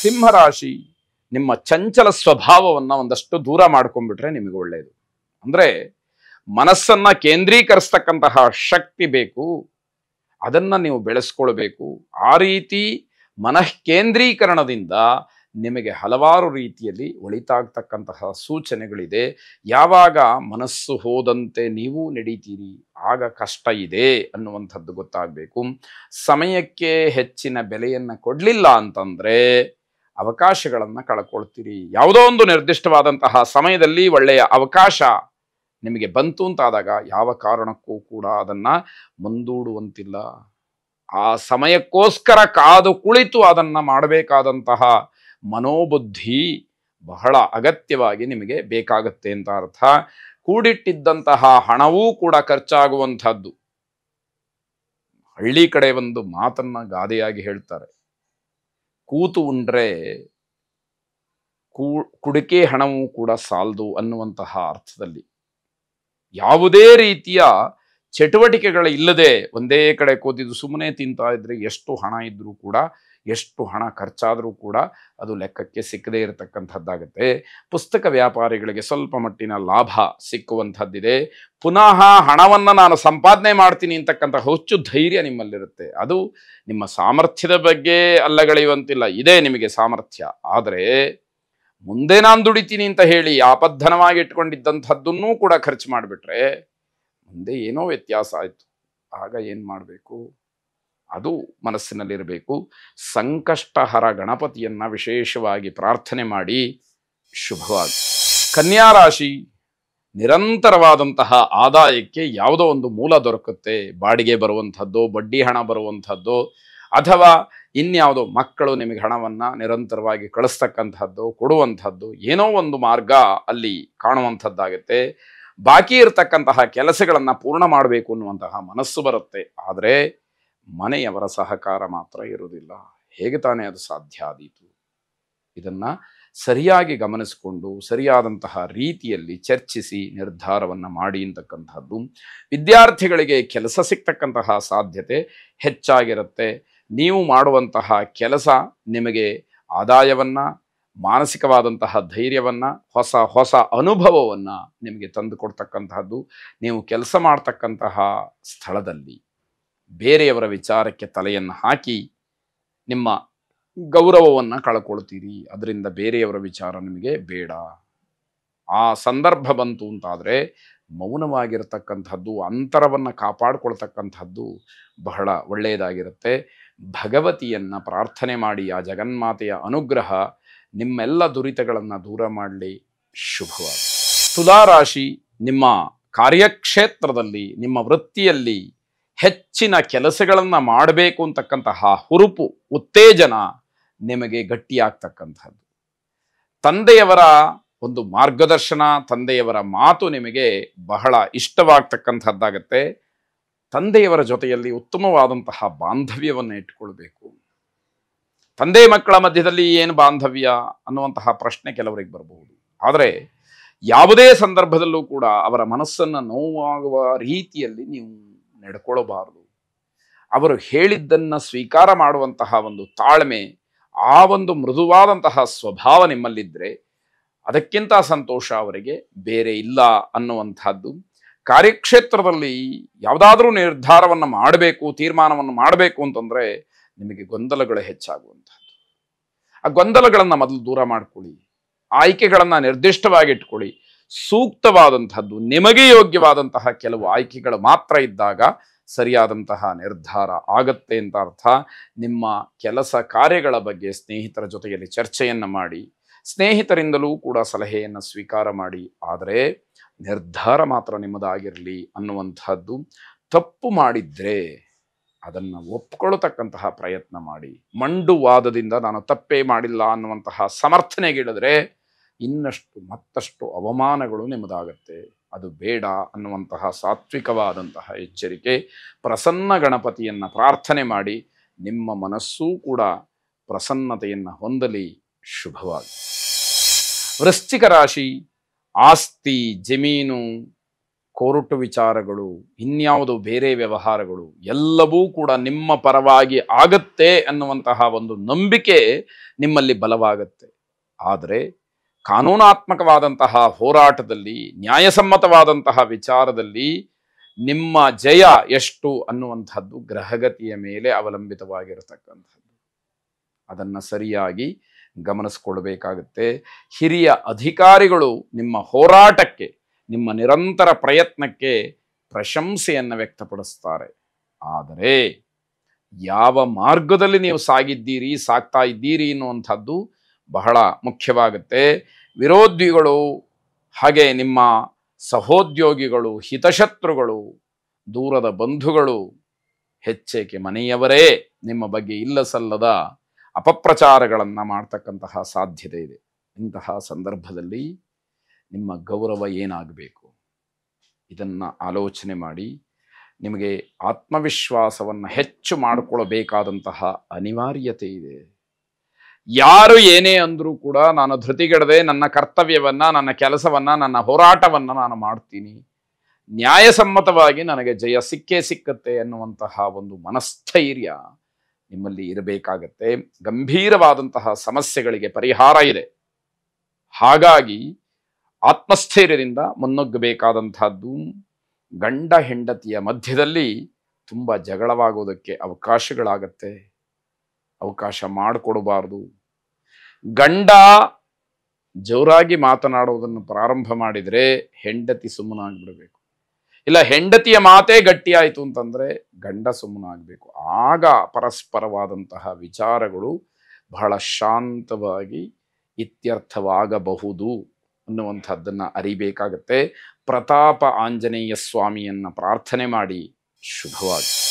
ಸಿಂಹರಾಶಿ, ನಿಮ್ಮ ಚಂಚಲ ಸ್ವಭಾವವನ್ನು ಒಂದಷ್ಟು ದೂರ ಮಾಡ್ಕೊಂಡ್ಬಿಟ್ರೆ ನಿಮಗೆ ಒಳ್ಳೆಯದು. ಅಂದರೆ ಮನಸ್ಸನ್ನು ಕೇಂದ್ರೀಕರಿಸ್ತಕ್ಕಂತಹ ಶಕ್ತಿ ಬೇಕು, ಅದನ್ನು ನೀವು ಬೆಳೆಸ್ಕೊಳ್ಬೇಕು. ಆ ರೀತಿ ಮನಃಕೇಂದ್ರೀಕರಣದಿಂದ ನಿಮಗೆ ಹಲವಾರು ರೀತಿಯಲ್ಲಿ ಒಳಿತಾಗ್ತಕ್ಕಂತಹ ಸೂಚನೆಗಳಿದೆ. ಯಾವಾಗ ಮನಸ್ಸು ಹೋದಂತೆ ನೀವು ನಡೀತೀರಿ ಆಗ ಕಷ್ಟ ಇದೆ ಅನ್ನುವಂಥದ್ದು ಗೊತ್ತಾಗಬೇಕು. ಸಮಯಕ್ಕೆ ಹೆಚ್ಚಿನ ಬೆಲೆಯನ್ನು ಕೊಡಲಿಲ್ಲ ಅಂತಂದರೆ ಅವಕಾಶಗಳನ್ನು ಕಳ್ಕೊಳ್ತೀರಿ. ಯಾವುದೋ ಒಂದು ನಿರ್ದಿಷ್ಟವಾದಂತಹ ಸಮಯದಲ್ಲಿ ಒಳ್ಳೆಯ ಅವಕಾಶ ನಿಮಗೆ ಬಂತು ಅಂತಾದಾಗ ಯಾವ ಕಾರಣಕ್ಕೂ ಕೂಡ ಅದನ್ನು ಮುಂದೂಡುವಂತಿಲ್ಲ. ಆ ಸಮಯಕ್ಕೋಸ್ಕರ ಕಾದು ಕುಳಿತು ಅದನ್ನು ಮಾಡಬೇಕಾದಂತಹ ಮನೋಬುದ್ಧಿ ಬಹಳ ಅಗತ್ಯವಾಗಿ ನಿಮಗೆ ಬೇಕಾಗತ್ತೆ ಅಂತ ಅರ್ಥ. ಕೂಡಿಟ್ಟಿದ್ದಂತಹ ಹಣವೂ ಕೂಡ ಖರ್ಚಾಗುವಂಥದ್ದು. ಹಳ್ಳಿ ಕಡೆ ಒಂದು ಮಾತನ್ನ ಗಾದೆಯಾಗಿ ಹೇಳ್ತಾರೆ, ಕೂತು ಉಂಡ್ರೆ ಕುಡಿಕೆ ಹಣವೂ ಕೂಡ ಸಾಲದು ಅನ್ನುವಂತಹ ಅರ್ಥದಲ್ಲಿ. ಯಾವುದೇ ರೀತಿಯ ಚಟುವಟಿಕೆಗಳ ಇಲ್ಲದೆ ಒಂದೇ ಕಡೆ ಕೂತಿದ್ದು ಸುಮ್ಮನೆ ತಿಂತಾ ಇದ್ರೆ ಎಷ್ಟು ಹಣ ಇದ್ರೂ ಕೂಡ, ಎಷ್ಟು ಹಣ ಖರ್ಚಾದರೂ ಕೂಡ ಅದು ಲೆಕ್ಕಕ್ಕೆ ಸಿಕ್ಕದೇ ಇರತಕ್ಕಂಥದ್ದಾಗುತ್ತೆ. ಪುಸ್ತಕ ವ್ಯಾಪಾರಿಗಳಿಗೆ ಸ್ವಲ್ಪ ಮಟ್ಟಿನ ಲಾಭ ಸಿಕ್ಕುವಂಥದ್ದಿದೆ. ಪುನಃ ಹಣವನ್ನು ನಾನು ಸಂಪಾದನೆ ಮಾಡ್ತೀನಿ ಅಂತಕ್ಕಂಥ ಹುಚ್ಚು ಧೈರ್ಯ ನಿಮ್ಮಲ್ಲಿರುತ್ತೆ. ಅದು ನಿಮ್ಮ ಸಾಮರ್ಥ್ಯದ ಬಗ್ಗೆ ಅಲ್ಲಗಳೆಯುವಂತಿಲ್ಲ, ಇದೇ ನಿಮಗೆ ಸಾಮರ್ಥ್ಯ. ಆದರೆ ಮುಂದೆ ನಾನು ದುಡಿತೀನಿ ಅಂತ ಹೇಳಿ ಆಪದ್ಧನವಾಗಿ ಇಟ್ಕೊಂಡಿದ್ದಂಥದ್ದನ್ನೂ ಕೂಡ ಖರ್ಚು ಮಾಡಿಬಿಟ್ರೆ ಮುಂದೆ ಏನೋ ವ್ಯತ್ಯಾಸ ಆಯಿತು, ಆಗ ಏನು ಮಾಡಬೇಕು ಅದು ಮನಸ್ಸಿನಲ್ಲಿರಬೇಕು. ಸಂಕಷ್ಟಹರ ಗಣಪತಿಯನ್ನು ವಿಶೇಷವಾಗಿ ಪ್ರಾರ್ಥನೆ ಮಾಡಿ ಶುಭವಾಗಿ. ಕನ್ಯಾ ರಾಶಿ, ನಿರಂತರವಾದಂತಹ ಆದಾಯಕ್ಕೆ ಯಾವುದೋ ಒಂದು ಮೂಲ ದೊರಕುತ್ತೆ. ಬಾಡಿಗೆ ಬರುವಂಥದ್ದು, ಬಡ್ಡಿ ಹಣ ಬರುವಂಥದ್ದು, ಅಥವಾ ಇನ್ಯಾವುದೋ ಮಕ್ಕಳು ನಿಮಗೆ ಹಣವನ್ನು ನಿರಂತರವಾಗಿ ಕಳಿಸ್ತಕ್ಕಂಥದ್ದು, ಕೊಡುವಂಥದ್ದು, ಏನೋ ಒಂದು ಮಾರ್ಗ ಅಲ್ಲಿ ಕಾಣುವಂಥದ್ದಾಗುತ್ತೆ. ಬಾಕಿ ಇರತಕ್ಕಂತಹ ಕೆಲಸಗಳನ್ನು ಪೂರ್ಣ ಮಾಡಬೇಕು ಅನ್ನುವಂತಹ ಮನಸ್ಸು ಬರುತ್ತೆ. ಆದರೆ ಮನೆಯವರ ಸಹಕಾರ ಮಾತ್ರ ಇರುವುದಿಲ್ಲ. ಹೇಗೆ ತಾನೇ ಅದು ಸಾಧ್ಯ ಆದೀತು? ಇದನ್ನು ಸರಿಯಾಗಿ ಗಮನಿಸಿಕೊಂಡು ಸರಿಯಾದಂತಹ ರೀತಿಯಲ್ಲಿ ಚರ್ಚಿಸಿ ನಿರ್ಧಾರವನ್ನು ಮಾಡಿ ಅಂತಕ್ಕಂಥದ್ದು. ವಿದ್ಯಾರ್ಥಿಗಳಿಗೆ ಕೆಲಸ ಸಿಗ್ತಕ್ಕಂತಹ ಸಾಧ್ಯತೆ ಹೆಚ್ಚಾಗಿರುತ್ತೆ. ನೀವು ಮಾಡುವಂತಹ ಕೆಲಸ ನಿಮಗೆ ಆದಾಯವನ್ನು, ಮಾನಸಿಕವಾದಂತಹ ಧೈರ್ಯವನ್ನು, ಹೊಸ ಹೊಸ ಅನುಭವವನ್ನು ನಿಮಗೆ ತಂದು ಕೊಡ್ತಕ್ಕಂತಹದ್ದು. ನೀವು ಕೆಲಸ ಮಾಡ್ತಕ್ಕಂತಹ ಸ್ಥಳದಲ್ಲಿ ಬೇರೆಯವರ ವಿಚಾರಕ್ಕೆ ತಲೆಯನ್ನು ಹಾಕಿ ನಿಮ್ಮ ಗೌರವವನ್ನು ಕಳ್ಕೊಳ್ತೀರಿ. ಅದರಿಂದ ಬೇರೆಯವರ ವಿಚಾರ ನಿಮಗೆ ಬೇಡ. ಆ ಸಂದರ್ಭ ಬಂತು ಅಂತಾದರೆ ಮೌನವಾಗಿರತಕ್ಕಂಥದ್ದು, ಅಂತರವನ್ನು ಕಾಪಾಡಿಕೊಳ್ತಕ್ಕಂಥದ್ದು ಬಹಳ ಒಳ್ಳೆಯದಾಗಿರುತ್ತೆ. ಭಗವತಿಯನ್ನು ಪ್ರಾರ್ಥನೆ ಮಾಡಿ ಆ ಜಗನ್ಮಾತೆಯ ಅನುಗ್ರಹ ನಿಮ್ಮೆಲ್ಲ ದುರಿತಗಳನ್ನು ದೂರ ಮಾಡಲಿ. ಶುಭವಾಗಿ. ತುಲಾರಾಶಿ, ನಿಮ್ಮ ಕಾರ್ಯಕ್ಷೇತ್ರದಲ್ಲಿ, ನಿಮ್ಮ ವೃತ್ತಿಯಲ್ಲಿ ಹೆಚ್ಚಿನ ಕೆಲಸಗಳನ್ನು ಮಾಡಬೇಕು ಅಂತಕ್ಕಂತಹ ಹುರುಪು, ಉತ್ತೇಜನ ನಿಮಗೆ ಗಟ್ಟಿಯಾಗ್ತಕ್ಕಂಥದ್ದು. ತಂದೆಯವರ ಒಂದು ಮಾರ್ಗದರ್ಶನ, ತಂದೆಯವರ ಮಾತು ನಿಮಗೆ ಬಹಳ ಇಷ್ಟವಾಗ್ತಕ್ಕಂಥದ್ದಾಗತ್ತೆ. ತಂದೆಯವರ ಜೊತೆಯಲ್ಲಿ ಉತ್ತಮವಾದಂತಹ ಬಾಂಧವ್ಯವನ್ನು ಇಟ್ಕೊಳ್ಬೇಕು. ತಂದೆ ಮಕ್ಕಳ ಮಧ್ಯದಲ್ಲಿ ಏನು ಬಾಂಧವ್ಯ ಅನ್ನುವಂತಹ ಪ್ರಶ್ನೆ ಕೆಲವರಿಗೆ ಬರಬಹುದು. ಆದರೆ ಯಾವುದೇ ಸಂದರ್ಭದಲ್ಲೂ ಕೂಡ ಅವರ ಮನಸ್ಸನ್ನು ನೋವಾಗುವ ರೀತಿಯಲ್ಲಿ ನೀವು ನಡ್ಕೊಳ್ಳಬಾರದು. ಅವರು ಹೇಳಿದ್ದನ್ನು ಸ್ವೀಕಾರ ಮಾಡುವಂತಹ ಒಂದು ತಾಳ್ಮೆ, ಆ ಒಂದು ಮೃದುವಾದಂತಹ ಸ್ವಭಾವ ನಿಮ್ಮಲ್ಲಿದ್ದರೆ ಅದಕ್ಕಿಂತ ಸಂತೋಷ ಅವರಿಗೆ ಬೇರೆ ಇಲ್ಲ ಅನ್ನುವಂಥದ್ದು. ಕಾರ್ಯಕ್ಷೇತ್ರದಲ್ಲಿ ಯಾವುದಾದ್ರೂ ನಿರ್ಧಾರವನ್ನು ಮಾಡಬೇಕು, ತೀರ್ಮಾನವನ್ನು ಮಾಡಬೇಕು ಅಂತಂದರೆ ನಿಮಗೆ ಗೊಂದಲಗಳು ಹೆಚ್ಚಾಗುವಂಥದ್ದು. ಆ ಗೊಂದಲಗಳನ್ನು ಮೊದಲು ದೂರ ಮಾಡ್ಕೊಳ್ಳಿ. ಆಯ್ಕೆಗಳನ್ನು ನಿರ್ದಿಷ್ಟವಾಗಿ ಇಟ್ಕೊಳ್ಳಿ. ಸೂಕ್ತವಾದಂಥದ್ದು, ನಿಮಗೆ ಯೋಗ್ಯವಾದಂತಹ ಕೆಲವು ಆಯ್ಕೆಗಳು ಮಾತ್ರ ಇದ್ದಾಗ ಸರಿಯಾದಂತಹ ನಿರ್ಧಾರ ಆಗತ್ತೆ ಅಂತ ಅರ್ಥ. ನಿಮ್ಮ ಕೆಲಸ ಕಾರ್ಯಗಳ ಬಗ್ಗೆ ಸ್ನೇಹಿತರ ಜೊತೆಯಲ್ಲಿ ಚರ್ಚೆಯನ್ನು ಮಾಡಿ, ಸ್ನೇಹಿತರಿಂದಲೂ ಕೂಡ ಸಲಹೆಯನ್ನು ಸ್ವೀಕಾರ ಮಾಡಿ. ಆದರೆ ನಿರ್ಧಾರ ಮಾತ್ರ ನಿಮ್ಮದಾಗಿರಲಿ ಅನ್ನುವಂಥದ್ದು. ತಪ್ಪು ಮಾಡಿದ್ರೆ ಅದನ್ನು ಒಪ್ಕೊಳ್ತಕ್ಕಂತಹ ಪ್ರಯತ್ನ ಮಾಡಿ. ಮಂಡುವಾದದಿಂದ ನಾನು ತಪ್ಪೇ ಮಾಡಿಲ್ಲ ಅನ್ನುವಂತಹ ಸಮರ್ಥನೆಗಿಳಿದ್ರೆ ಇನ್ನಷ್ಟು ಮತ್ತಷ್ಟು ಅವಮಾನಗಳು ನಿಮ್ಮದಾಗತ್ತೆ. ಅದು ಬೇಡ ಅನ್ನುವಂತಹ ಸಾತ್ವಿಕವಾದಂತಹ ಎಚ್ಚರಿಕೆ. ಪ್ರಸನ್ನ ಗಣಪತಿಯನ್ನು ಪ್ರಾರ್ಥನೆ ಮಾಡಿ ನಿಮ್ಮ ಮನಸ್ಸೂ ಕೂಡ ಪ್ರಸನ್ನತೆಯನ್ನು ಹೊಂದಲಿ. ಶುಭವಾಗಿ. ವೃಶ್ಚಿಕ ರಾಶಿ, ಆಸ್ತಿ, ಜಮೀನು, ಕೋರ್ಟು ವಿಚಾರಗಳು, ಇನ್ಯಾವುದು ಬೇರೆ ವ್ಯವಹಾರಗಳು ಎಲ್ಲವೂ ಕೂಡ ನಿಮ್ಮ ಪರವಾಗಿ ಆಗತ್ತೆ ಅನ್ನುವಂತಹ ಒಂದು ನಂಬಿಕೆ ನಿಮ್ಮಲ್ಲಿ ಬಲವಾಗತ್ತೆ. ಆದರೆ ಕಾನೂನಾತ್ಮಕವಾದಂತಹ ಹೋರಾಟದಲ್ಲಿ, ನ್ಯಾಯಸಮ್ಮತವಾದಂತಹ ವಿಚಾರದಲ್ಲಿ ನಿಮ್ಮ ಜಯ ಎಷ್ಟು ಅನ್ನುವಂಥದ್ದು ಗ್ರಹಗತಿಯ ಮೇಲೆ ಅವಲಂಬಿತವಾಗಿರತಕ್ಕಂಥದ್ದು. ಅದನ್ನು ಸರಿಯಾಗಿ ಗಮನಿಸ್ಕೊಳ್ಬೇಕಾಗತ್ತೆ. ಹಿರಿಯ ಅಧಿಕಾರಿಗಳು ನಿಮ್ಮ ಹೋರಾಟಕ್ಕೆ, ನಿಮ್ಮ ನಿರಂತರ ಪ್ರಯತ್ನಕ್ಕೆ ಪ್ರಶಂಸೆಯನ್ನು ವ್ಯಕ್ತಪಡಿಸ್ತಾರೆ. ಆದರೆ ಯಾವ ಮಾರ್ಗದಲ್ಲಿ ನೀವು ಸಾಗ್ತಾ ಇದ್ದೀರಿ ಅನ್ನುವಂಥದ್ದು ಬಹಳ ಮುಖ್ಯವಾಗುತ್ತೆ. ವಿರೋಧಿಗಳು, ಹಾಗೆ ನಿಮ್ಮ ಸಹೋದ್ಯೋಗಿಗಳು, ಹಿತಶತ್ರುಗಳು, ದೂರದ ಬಂಧುಗಳು, ಹೆಚ್ಚೇಕೆ ಮನೆಯವರೇ ನಿಮ್ಮ ಬಗ್ಗೆ ಇಲ್ಲಸಲ್ಲದ ಅಪಪ್ರಚಾರಗಳನ್ನು ಮಾಡ್ತಕ್ಕಂತಹ ಸಾಧ್ಯತೆ ಇದೆ. ಇಂತಹ ಸಂದರ್ಭದಲ್ಲಿ ನಿಮ್ಮ ಗೌರವ ಏನಾಗಬೇಕು ಇದನ್ನು ಆಲೋಚನೆ ಮಾಡಿ. ನಿಮಗೆ ಆತ್ಮವಿಶ್ವಾಸವನ್ನು ಹೆಚ್ಚು ಮಾಡಿಕೊಳ್ಳಬೇಕಾದಂತಹ ಅನಿವಾರ್ಯತೆ ಇದೆ. ಯಾರು ಏನೇ ಅಂದರೂ ಕೂಡ ನಾನು ಧೃತಿಗೆಡದೆ ನನ್ನ ಕರ್ತವ್ಯವನ್ನು, ನನ್ನ ಕೆಲಸವನ್ನು, ನನ್ನ ಹೋರಾಟವನ್ನು ನಾನು ಮಾಡ್ತೀನಿ, ನ್ಯಾಯಸಮ್ಮತವಾಗಿ ನನಗೆ ಜಯ ಸಿಕ್ಕೇ ಸಿಕ್ಕತ್ತೆ ಅನ್ನುವಂತಹ ಒಂದು ಮನಸ್ಥೈರ್ಯ ನಿಮ್ಮಲ್ಲಿ ಇರಬೇಕಾಗತ್ತೆ. ಗಂಭೀರವಾದಂತಹ ಸಮಸ್ಯೆಗಳಿಗೆ ಪರಿಹಾರ ಇದೆ. ಹಾಗಾಗಿ ಆತ್ಮಸ್ಥೈರ್ಯದಿಂದ ಮುನ್ನುಗ್ಗಬೇಕಾದಂತಹದ್ದು. ಗಂಡ ಹೆಂಡತಿಯ ಮಧ್ಯದಲ್ಲಿ ತುಂಬ ಜಗಳವಾಗೋದಕ್ಕೆ ಅವಕಾಶಗಳಾಗತ್ತೆ. ಅವಕಾಶ ಮಾಡಿಕೊಡಬಾರ್ದು. ಗಂಡ ಜೋರಾಗಿ ಮಾತನಾಡುವುದನ್ನು ಪ್ರಾರಂಭ ಮಾಡಿದರೆ ಹೆಂಡತಿ ಸುಮ್ಮನಾಗ್ಬಿಡಬೇಕು. ಇಲ್ಲ, ಹೆಂಡತಿಯ ಮಾತೇ ಗಟ್ಟಿಯಾಯಿತು ಅಂತಂದರೆ ಗಂಡ ಸುಮ್ಮನಾಗಬೇಕು. ಆಗ ಪರಸ್ಪರವಾದಂತಹ ವಿಚಾರಗಳು ಬಹಳ ಶಾಂತವಾಗಿ ಇತ್ಯರ್ಥವಾಗಬಹುದು ಅನ್ನುವಂಥದ್ದನ್ನು ಅರಿಬೇಕಾಗತ್ತೆ. ಪ್ರತಾಪ ಆಂಜನೇಯ ಸ್ವಾಮಿಯನ್ನು ಪ್ರಾರ್ಥನೆ ಮಾಡಿ. ಶುಭವಾಗಿ.